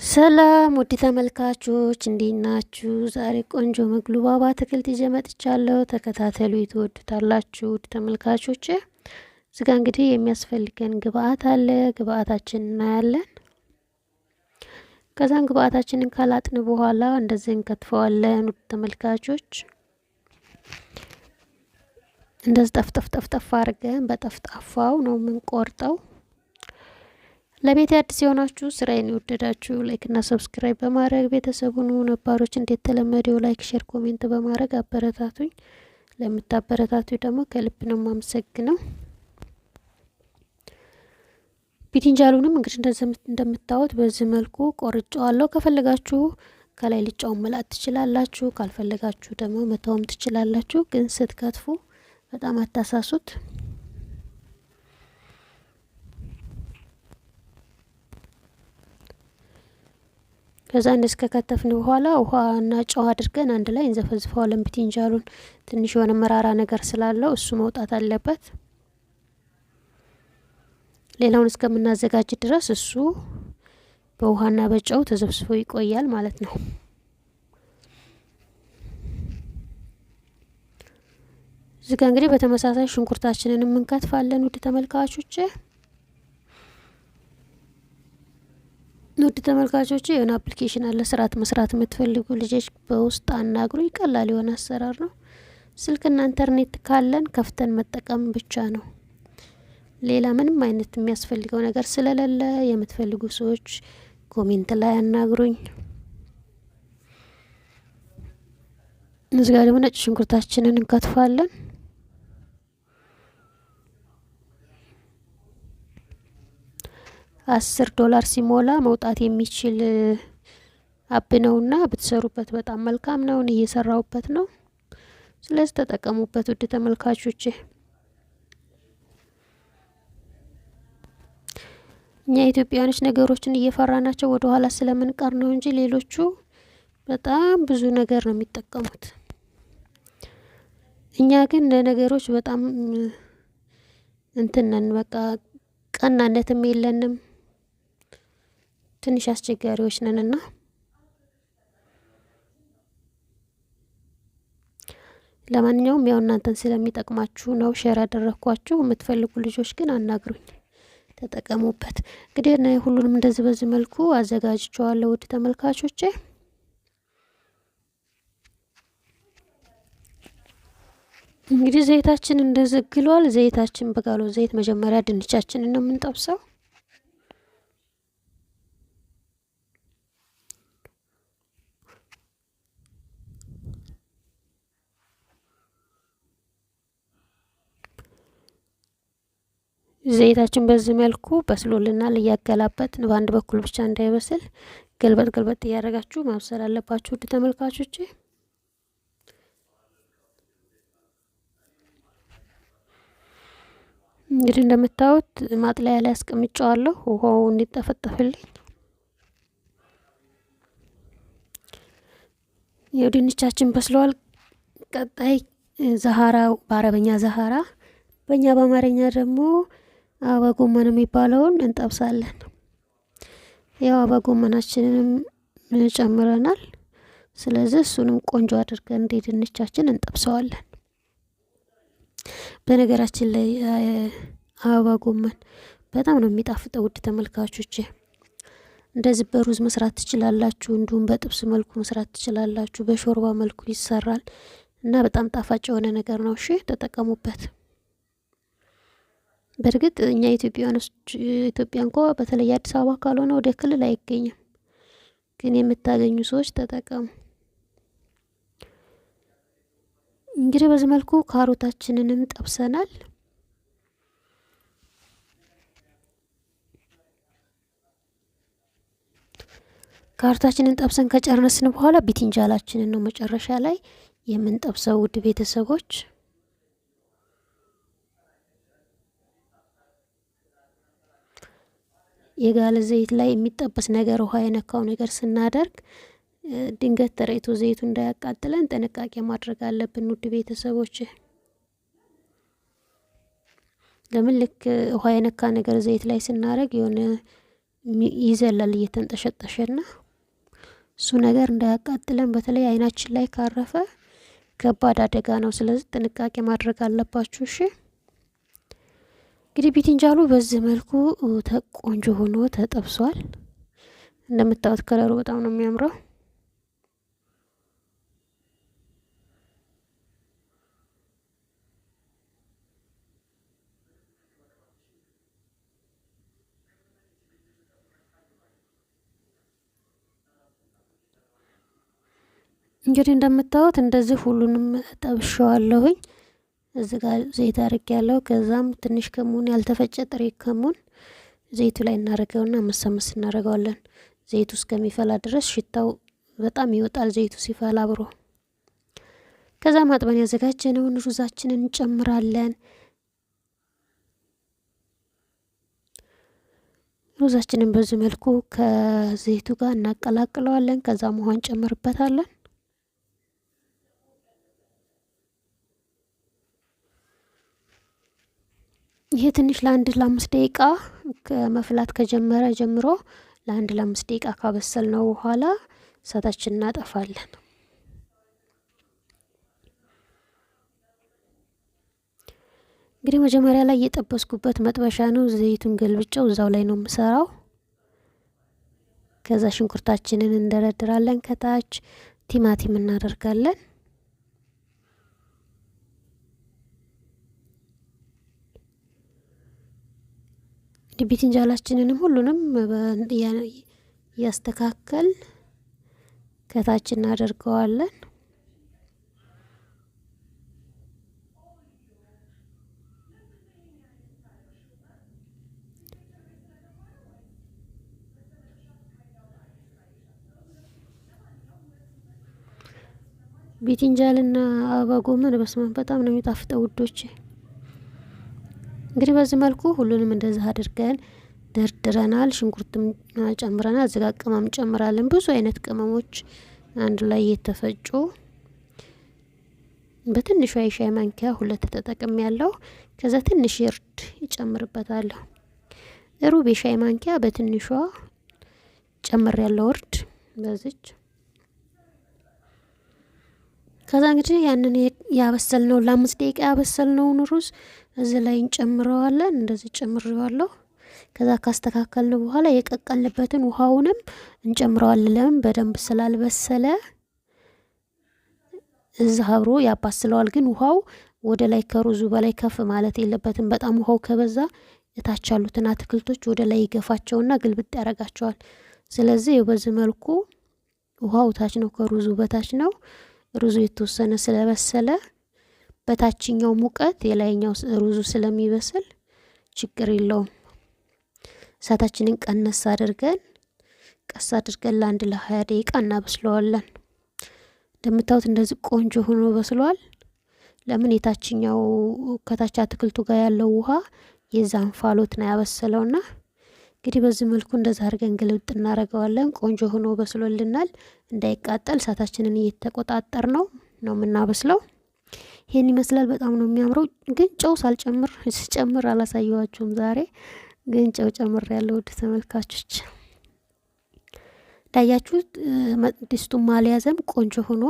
ሰላም ውድ ተመልካቾች እንዴት ናችሁ? ዛሬ ቆንጆ መግሉባባ አትክልት ይዤ መጥቻለሁ። ተከታተሉ፣ ትወዱታላችሁ። ውድ ተመልካቾች እዚህ ጋር እንግዲህ የሚያስፈልገን ግብአት አለ። ግብአታችንን እናያለን። ከዛን ግብአታችንን ካላጥን በኋላ እንደዚህ እንከትፈዋለን። ውድ ተመልካቾች እንደዚህ ጠፍጠፍ አድርገን በጠፍጣፋው ነው የምንቆርጠው። ለቤት አዲስ የሆናችሁ ስራዬን የወደዳችሁ ላይክ እና ሰብስክራይብ በማድረግ ቤተሰቡን ነባሮች እንዴት ተለመደው ላይክ ሼር ኮሜንት በማድረግ አበረታቱኝ። ለምታበረታቱኝ ደግሞ ከልብ ነው የማመሰግነው። ቢትንጃሉንም እንግዲህ እንደምታዩት በዚህ መልኩ ቆርጬዋለሁ። ከፈለጋችሁ ከላይ ልጫውን መላጥ ትችላላችሁ፣ ካልፈለጋችሁ ደግሞ መተውም ትችላላችሁ። ግን ስትከትፉ በጣም አታሳሱት። ከዛ እንደዚህ ከከተፍን በኋላ ውሃና ጨው አድርገን አንድ ላይ እንዘፈዝፈዋለን። ቢትንጃሉን ትንሽ የሆነ መራራ ነገር ስላለው እሱ መውጣት አለበት። ሌላውን እስከምናዘጋጅ ድረስ እሱ በውሃና በጨው ተዘፍዝፎ ይቆያል ማለት ነው። እዚህ ጋር እንግዲህ በተመሳሳይ ሽንኩርታችንን እንከትፋለን። ውድ ተመልካቾች የሆነ አፕሊኬሽን አለ። ስርዓት መስራት የምትፈልጉ ልጆች በውስጥ አናግሩኝ። ቀላል የሆነ አሰራር ነው። ስልክና ኢንተርኔት ካለን ከፍተን መጠቀም ብቻ ነው። ሌላ ምንም አይነት የሚያስፈልገው ነገር ስለሌለ የምትፈልጉ ሰዎች ኮሜንት ላይ አናግሩኝ። እዚህ ጋር ደግሞ ነጭ ሽንኩርታችንን እንከትፋለን። $10 ሲሞላ መውጣት የሚችል አፕ ነውና ብትሰሩበት በጣም መልካም ነው። እየሰራውበት ነው። ስለዚህ ተጠቀሙበት ውድ ተመልካቾቼ። እኛ ኢትዮጵያኖች ነገሮችን እየፈራናቸው ወደ ኋላ ስለምንቀር ነው እንጂ ሌሎቹ በጣም ብዙ ነገር ነው የሚጠቀሙት። እኛ ግን ለነገሮች በጣም እንትነን በቃ ቀናነትም የለንም። ትንሽ አስቸጋሪዎች ነንና ለማንኛውም ያው እናንተን ስለሚጠቅማችሁ ነው ሼር ያደረኳችሁ። የምትፈልጉ ልጆች ግን አናግሩኝ፣ ተጠቀሙበት። እንግዲህ ሁሉንም እንደዚህ በዚህ መልኩ አዘጋጅቼዋለሁ ውድ ተመልካቾቼ። እንግዲህ ዘይታችን እንደዚህ ግሏል። ዘይታችን በጋሎ ዘይት መጀመሪያ ድንቻችንን ነው የምንጠብሰው። ዘይታችን በዚህ መልኩ በስሎልናል። እያገላበጥን በአንድ በኩል ብቻ እንዳይበስል ገልበጥ እያደረጋችሁ ማብሰል አለባችሁ ውድ ተመልካቾቼ። እንግዲህ እንደምታዩት ማጥለያ ላይ አስቀምጫዋለሁ ውሃው እንዲጠፈጠፍልኝ። ያው ድንቻችን በስሏል። ቀጣይ ዛሃራ፣ በአረበኛ ዛሃራ፣ በእኛ በአማርኛ ደግሞ አበባ ጎመን የሚባለውን እንጠብሳለን። ያው አበባ ጎመናችንንም ጨምረናል። ስለዚህ እሱንም ቆንጆ አድርገን እንደ ድንቻችን እንጠብሰዋለን። በነገራችን ላይ አበባ ጎመን በጣም ነው የሚጣፍጠው ውድ ተመልካቾቼ። እንደዚህ በሩዝ መስራት ትችላላችሁ፣ እንዲሁም በጥብስ መልኩ መስራት ትችላላችሁ። በሾርባ መልኩ ይሰራል እና በጣም ጣፋጭ የሆነ ነገር ነው። እሺ ተጠቀሙበት። በእርግጥ እኛ ኢትዮጵያ እንኳ በተለይ አዲስ አበባ ካልሆነ ወደ ክልል አይገኝም። ግን የምታገኙ ሰዎች ተጠቀሙ። እንግዲህ በዚህ መልኩ ካሮታችንንም ጠብሰናል። ካሮታችንን ጠብሰን ከጨረስን በኋላ ቢትንጃላችንን ነው መጨረሻ ላይ የምንጠብሰው ውድ ቤተሰቦች። የጋለ ዘይት ላይ የሚጠበስ ነገር ውሃ የነካው ነገር ስናደርግ ድንገት ተረይቶ ዘይቱ እንዳያቃጥለን ጥንቃቄ ማድረግ አለብን ውድ ቤተሰቦች። ለምን ልክ ውሃ የነካ ነገር ዘይት ላይ ስናደርግ የሆነ ይዘላል እየተንጠሸጠሸና እሱ ነገር እንዳያቃጥለን በተለይ አይናችን ላይ ካረፈ ከባድ አደጋ ነው። ስለዚህ ጥንቃቄ ማድረግ አለባችሁ። እሺ እንግዲህ ቢትንጃሉ በዚህ መልኩ ቆንጆ ሆኖ ተጠብሷል። እንደምታዩት ከለሩ በጣም ነው የሚያምረው። እንግዲህ እንደምታዩት እንደዚህ ሁሉንም ጠብሼዋለሁኝ። እዚህ ጋር ዘይት አድርጌያለሁ። ከዛም ትንሽ ከሙን ያልተፈጨ ጥሬ ከሙን ዘይቱ ላይ እናደርገውና መሰመስ እናደርገዋለን። ዘይቱ እስከሚፈላ ድረስ ሽታው በጣም ይወጣል ዘይቱ ሲፈላ አብሮ። ከዛም አጥበን ያዘጋጀነውን ሩዛችንን እንጨምራለን። ሩዛችንን በዚህ መልኩ ከዘይቱ ጋር እናቀላቅለዋለን። ከዛም ውሃ እንጨምርበታለን። ይሄ ትንሽ ለ1-5 ደቂቃ ከመፍላት ከጀመረ ጀምሮ ለ1-5 ደቂቃ ካበሰልነው በኋላ እሳታችንን እናጠፋለን። እንግዲህ መጀመሪያ ላይ የጠበስኩበት መጥበሻ ነው። ዘይቱን ገልብጨው እዛው ላይ ነው የምሰራው። ከዛ ሽንኩርታችንን እንደረድራለን። ከታች ቲማቲም እናደርጋለን። ቢትንጃላችንንም ሁሉንም ያስተካከል ከታች እናደርገዋለን። ቢትንጃልና አበባ ጎመን በስመ አብ በጣም ነው የሚጣፍጠው ውዶቼ። እንግዲህ በዚህ መልኩ ሁሉንም እንደዛ አድርገን ደርድረናል። ሽንኩርትም ጨምረናል። እዚህ ጋር ቅመም ጨምራለን። ብዙ አይነት ቅመሞች አንድ ላይ የተፈጩ በትንሿ የሻይ ማንኪያ 2 ተጠቅሜያለሁ። ከዛ ትንሽ እርድ ይጨምርበታለሁ። ሩብ የሻይ ማንኪያ በትንሿ ጨምሬያለሁ እርድ በዚች። ከዛ እንግዲህ ያንን ያበሰልነው ለ5 ደቂቃ ያበሰልነውን ሩዝ እዚህ ላይ እንጨምረዋለን። እንደዚህ ጨምሬዋለሁ። ከዛ ካስተካከልን በኋላ የቀቀልንበትን ውሃውንም እንጨምረዋለን። ለምን በደንብ ስላልበሰለ እዚህ አብሮ ያባስለዋል። ግን ውሃው ወደ ላይ ከሩዙ በላይ ከፍ ማለት የለበትም። በጣም ውሃው ከበዛ እታች ያሉትን አትክልቶች ወደ ላይ ይገፋቸውና ግልብጥ ያደርጋቸዋል። ስለዚህ በዚህ መልኩ ውሃው ታች ነው፣ ከሩዙ በታች ነው። ሩዙ የተወሰነ ስለበሰለ በታችኛው ሙቀት የላይኛው ሩዙ ስለሚበስል ችግር የለውም። እሳታችንን ቀነስ አድርገን ቀስ አድርገን ለ20 ደቂቃ እናበስለዋለን። እንደምታዩት እንደዚህ ቆንጆ ሆኖ በስሏል። ለምን የታችኛው ከታች አትክልቱ ጋር ያለው ውሃ የዛን ፋሎት ነው ያበሰለውና እንግዲህ በዚህ መልኩ እንደዛ አድርገን ግልብጥ እናደርገዋለን። ቆንጆ ሆኖ በስሎልናል። እንዳይቃጠል እሳታችንን እየተቆጣጠር ነው የምናበስለው። ይሄን ይመስላል። በጣም ነው የሚያምረው። ግን ጨው ስጨምር አላሳየዋችሁም ዛሬ። ግን ጨው ጨምሬያለሁ ውድ ተመልካቾች። እንዳያችሁት ድስቱም አልያዘም፣ ቆንጆ ሆኖ